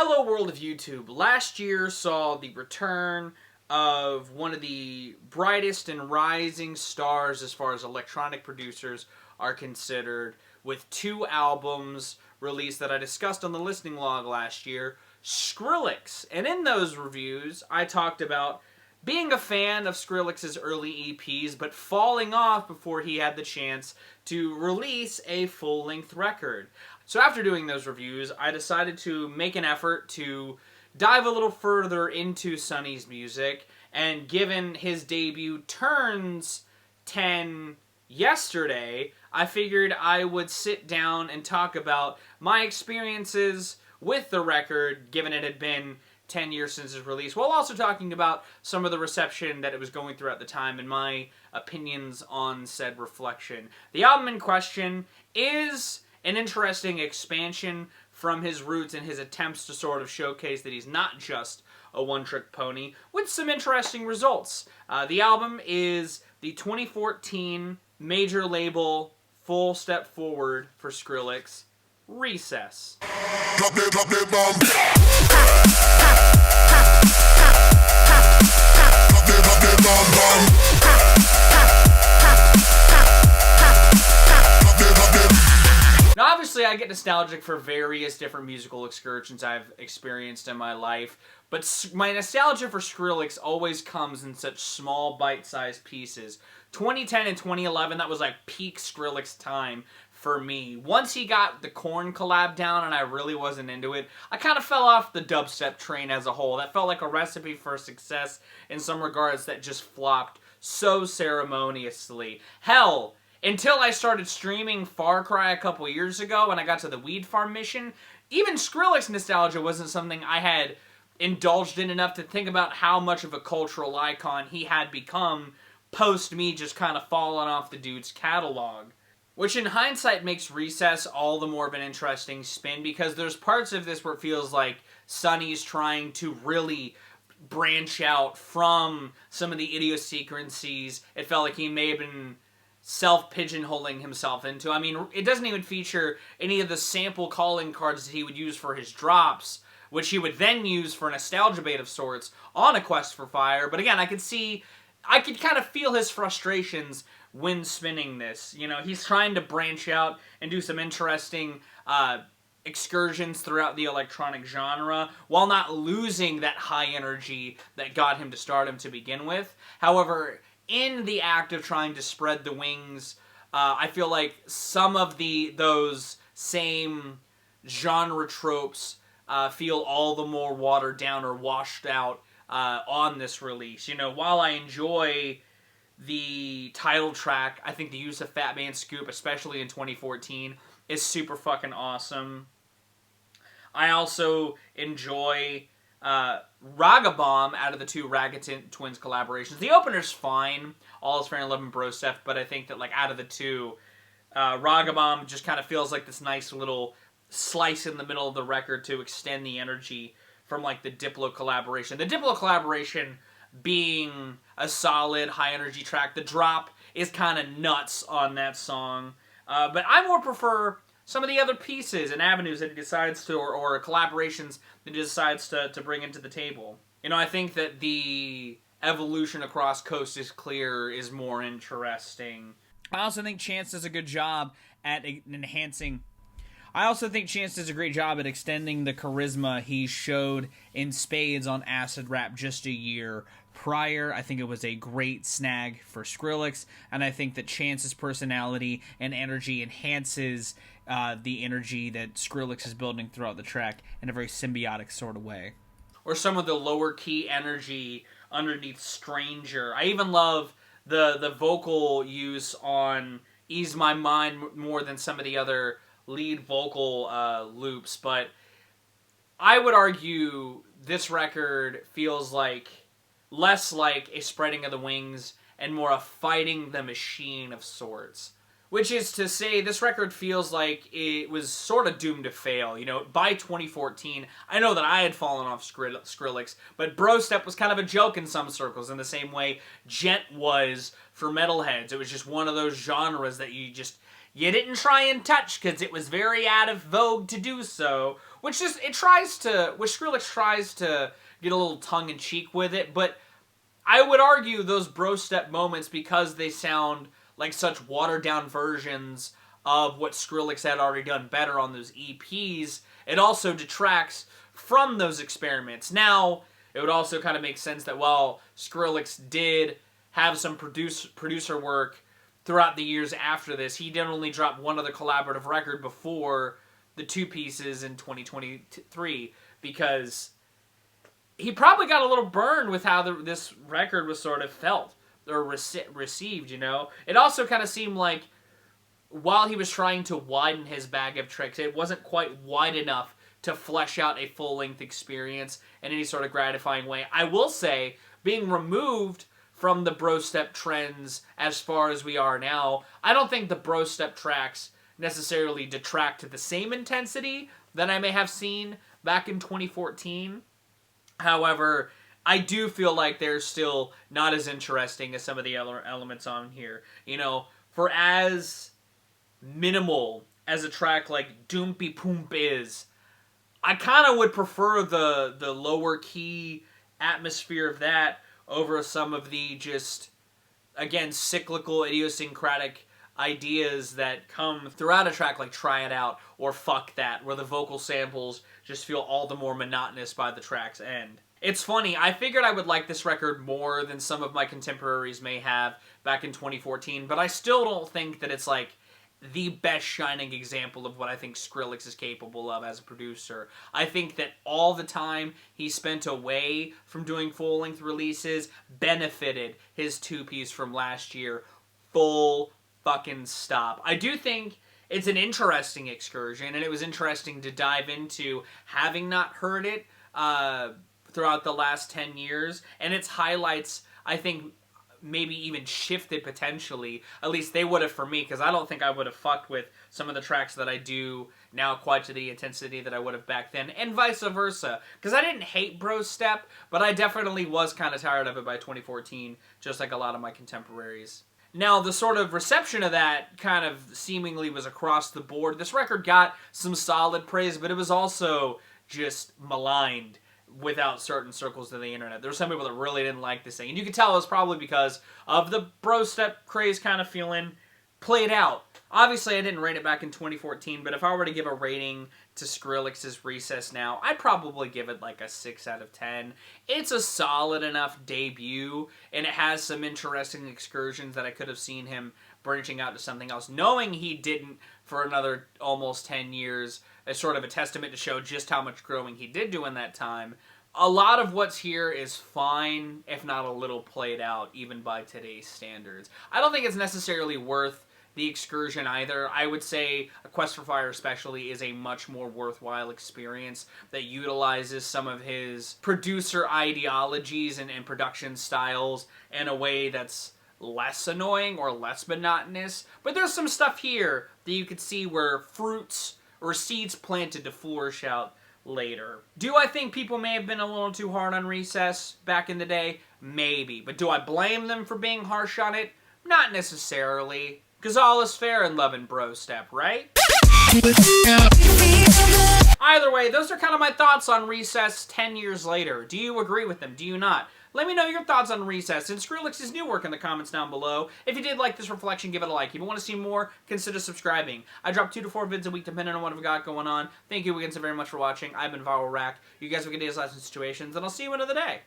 Hello world of YouTube. Last year saw the return of one of the brightest and rising stars as far as electronic producers are considered, with 2 albums released that I discussed on the listening log last year, Skrillex. And in those reviews, I talked about being a fan of Skrillex's early EPs, but falling off before he had the chance to release a full-length record. So after doing those reviews, I decided to make an effort to dive a little further into Sonny's music, and given his debut turns 10 yesterday, I figured I would sit down and talk about my experiences with the record, given it had been 10 years since its release, while also talking about some of the reception that it was going through at the time and my opinions on said reflection. The album in question is an interesting expansion from his roots and his attempts to sort of showcase that he's not just a one-trick pony, with some interesting results. The album is the 2014 major label full step forward for Skrillex, Recess. Drop the bomb. Drop the bomb. Now, obviously, I get nostalgic for various different musical excursions I've experienced in my life, but my nostalgia for Skrillex always comes in such small, bite-sized pieces. 2010 and 2011, that was like peak Skrillex time for me. Once he got the Korn collab down and I really wasn't into it, I kind of fell off the dubstep train as a whole. That felt like a recipe for success in some regards that just flopped so ceremoniously. Hell, until I started streaming Far Cry a couple years ago and I got to the Weed Farm mission, even Skrillex nostalgia wasn't something I had indulged in enough to think about how much of a cultural icon he had become post me just kind of falling off the dude's catalog. Which in hindsight makes Recess all the more of an interesting spin, because there's parts of this where it feels like Sonny's trying to really branch out from some of the idiosyncrasies it felt like he may have been self-pigeonholing himself into. I mean, it doesn't even feature any of the sample calling cards that he would use for his drops, which he would then use for a nostalgia bait of sorts on A Quest for Fire. But again, I could kind of feel his frustrations when spinning this. You know, he's trying to branch out and do some interesting excursions throughout the electronic genre while not losing that high energy that got him to stardom to begin with. However, in the act of trying to spread the wings, I feel like some of those same genre tropes feel all the more watered down or washed out on this release. You know, while I enjoy the title track, I think the use of Fat Man Scoop, especially in 2014, is super fucking awesome. I also enjoy Ragabomb out of the 2 Raga Twins collaborations. The opener's fine, All Is Fair in Love and Bro Stuff, but I think that like out of the 2, Ragabomb just kind of feels like this nice little slice in the middle of the record to extend the energy from like the Diplo collaboration. The Diplo collaboration being a solid high energy track. The drop is kind of nuts on that song, but I more prefer some of the other pieces and avenues that he decides to, or collaborations that he decides to bring into the table. You know, I think that the evolution across Coast is Clear is more interesting. I also think Chance does a good job at enhancing. I also think Chance does a great job at extending the charisma he showed in spades on Acid Rap just a year prior. I think it was a great snag for Skrillex, and I think that Chance's personality and energy enhances the energy that Skrillex is building throughout the track in a very symbiotic sort of way. Or some of the lower key energy underneath Stranger. I even love the vocal use on Ease My Mind more than some of the other lead vocal loops, but I would argue this record feels like less like a spreading of the wings and more a fighting the machine of sorts. Which is to say, this record feels like it was sort of doomed to fail. You know, by 2014, I know that I had fallen off Skrillex, but Bro Step was kind of a joke in some circles, in the same way Gent was for metalheads. It was just one of those genres that you you didn't try and touch because it was very out of vogue to do so. Which Skrillex tries to get a little tongue-in-cheek with it, but I would argue those bro step moments, because they sound like such watered-down versions of what Skrillex had already done better on those EPs, it also detracts from those experiments. Now, it would also kind of make sense that while Skrillex did have some producer work throughout the years after this, he did only drop one other collaborative record before the two pieces in 2023, because he probably got a little burned with how this record was sort of felt or received, you know? It also kind of seemed like while he was trying to widen his bag of tricks, it wasn't quite wide enough to flesh out a full-length experience in any sort of gratifying way. I will say, being removed from the bro step trends as far as we are now, I don't think the bro step tracks necessarily detract to the same intensity that I may have seen back in 2014. However, I do feel like they're still not as interesting as some of the other elements on here. You know, for as minimal as a track like Doompy Poomp is, I kind of would prefer the lower key atmosphere of that over some of the just, again, cyclical, idiosyncratic ideas that come throughout a track like Try It Out or Fuck That, where the vocal samples just feel all the more monotonous by the track's end. It's funny, I figured I would like this record more than some of my contemporaries may have back in 2014, but I still don't think that it's like the best shining example of what I think Skrillex is capable of as a producer. I think that all the time he spent away from doing full-length releases benefited his two-piece from last year. Full fucking stop. I do think it's an interesting excursion, and it was interesting to dive into, having not heard it throughout the last 10 years, and its highlights, I think, maybe even shifted potentially. At least they would have for me, because I don't think I would have fucked with some of the tracks that I do now quite to the intensity that I would have back then, and vice versa. Because I didn't hate Bro Step, but I definitely was kind of tired of it by 2014, just like a lot of my contemporaries. Now, the sort of reception of that kind of seemingly was across the board. This record got some solid praise, but it was also just maligned without certain circles of the internet. There were some people that really didn't like this thing. And you could tell it was probably because of the bro step craze kind of feeling played out. Obviously, I didn't rate it back in 2014, but if I were to give a rating to Skrillex's Recess now, I'd probably give it like a 6 out of 10. It's a solid enough debut, and it has some interesting excursions that I could have seen him branching out to something else, knowing he didn't for another almost 10 years, as sort of a testament to show just how much growing he did do in that time. A lot of what's here is fine, if not a little played out, even by today's standards. I don't think it's necessarily worth the excursion either. I would say A Quest for Fire especially is a much more worthwhile experience that utilizes some of his producer ideologies and production styles in a way that's less annoying or less monotonous. But there's some stuff here that you could see were fruits or seeds planted to flourish out later. Do I think people may have been a little too hard on Recess back in the day? Maybe. But do I blame them for being harsh on it? Not necessarily. Because all is fair in love and bro step, right? Either way, those are kind of my thoughts on Recess 10 years later. Do you agree with them? Do you not? Let me know your thoughts on Recess and Skrillex's new work in the comments down below. If you did like this reflection, give it a like. If you want to see more, consider subscribing. I drop 2 to 4 vids a week depending on what I've got going on. Thank you again so very much for watching. I've been Viral Rack. You guys have a good day's lives and situations, and I'll see you another day.